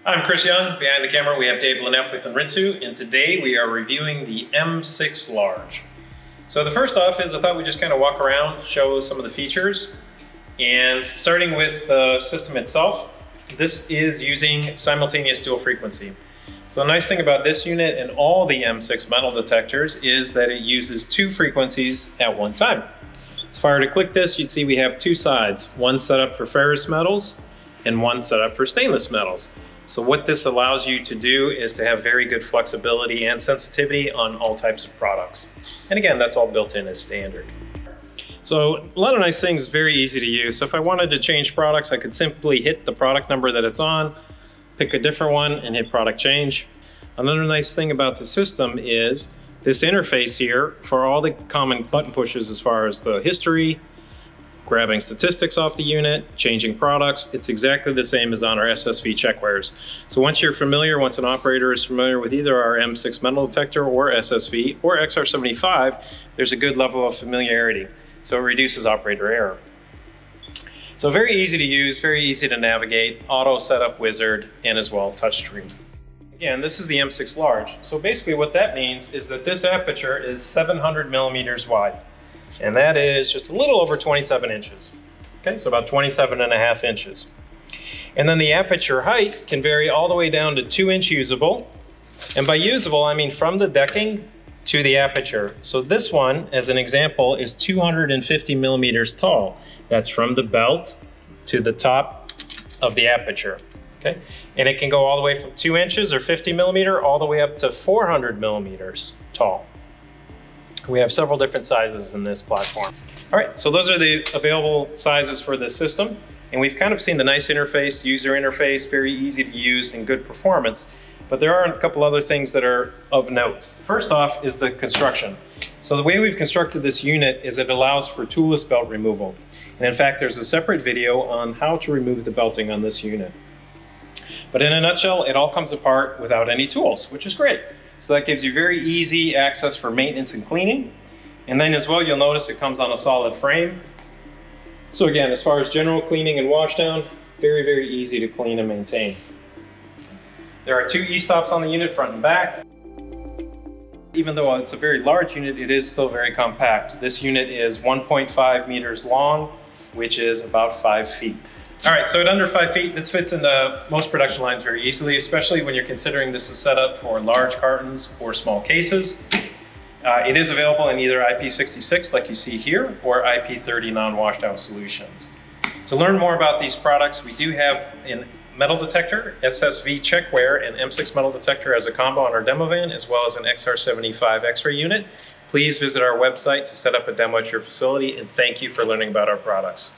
I'm Chris Young. Behind the camera we have Dave Leneff with Anritsu, and today we are reviewing the M6 Large. So the first off is I thought we'd just kind of walk around, show some of the features, and starting with the system itself, this is using simultaneous dual frequency. So the nice thing about this unit and all the M6 metal detectors is that it uses two frequencies at one time. So if I were to click this, you'd see we have two sides, one set up for ferrous metals and one set up for stainless metals. So what this allows you to do is to have very good flexibility and sensitivity on all types of products. And again, that's all built in as standard. So a lot of nice things, very easy to use. So if I wanted to change products, I could simply hit the product number that it's on, pick a different one and hit product change. Another nice thing about the system is this interface here for all the common button pushes as far as the history, grabbing statistics off the unit, changing products, it's exactly the same as on our SSV checkwires. So once an operator is familiar with either our M6 metal detector or SSV or XR75, there's a good level of familiarity. So it reduces operator error. So very easy to use, very easy to navigate, auto setup wizard, and as well touchscreen. Again, this is the M6 Large. So basically what that means is that this aperture is 700 millimeters wide. And that is just a little over 27 inches. Okay, so about 27.5 inches. And then the aperture height can vary all the way down to 2-inch usable. And by usable, I mean from the decking to the aperture. So this one, as an example, is 250 millimeters tall. That's from the belt to the top of the aperture. Okay, and it can go all the way from 2 inches or 50 millimeter all the way up to 400 millimeters tall. We have several different sizes in this platform. All right, so those are the available sizes for this system. And we've kind of seen the nice interface, user interface, very easy to use and good performance. But there are a couple other things that are of note. First off is the construction. So the way we've constructed this unit is it allows for toolless belt removal. And in fact, there's a separate video on how to remove the belting on this unit. But in a nutshell, it all comes apart without any tools, which is great. So that gives you very easy access for maintenance and cleaning. And then as well, you'll notice it comes on a solid frame. So again, as far as general cleaning and washdown, very, very easy to clean and maintain. There are two e-stops on the unit, front and back. Even though it's a very large unit, it is still very compact. This unit is 1.5 meters long, which is about 5 feet. All right, so at under 5 feet, this fits into most production lines very easily, especially when you're considering this is set up for large cartons or small cases. It is available in either IP66 like you see here or IP30 non-washed out solutions. To learn more about these products, we do have a metal detector, SSV checkware, and M6 metal detector as a combo on our demo van, as well as an XR75 X-ray unit. Please visit our website to set up a demo at your facility, and thank you for learning about our products.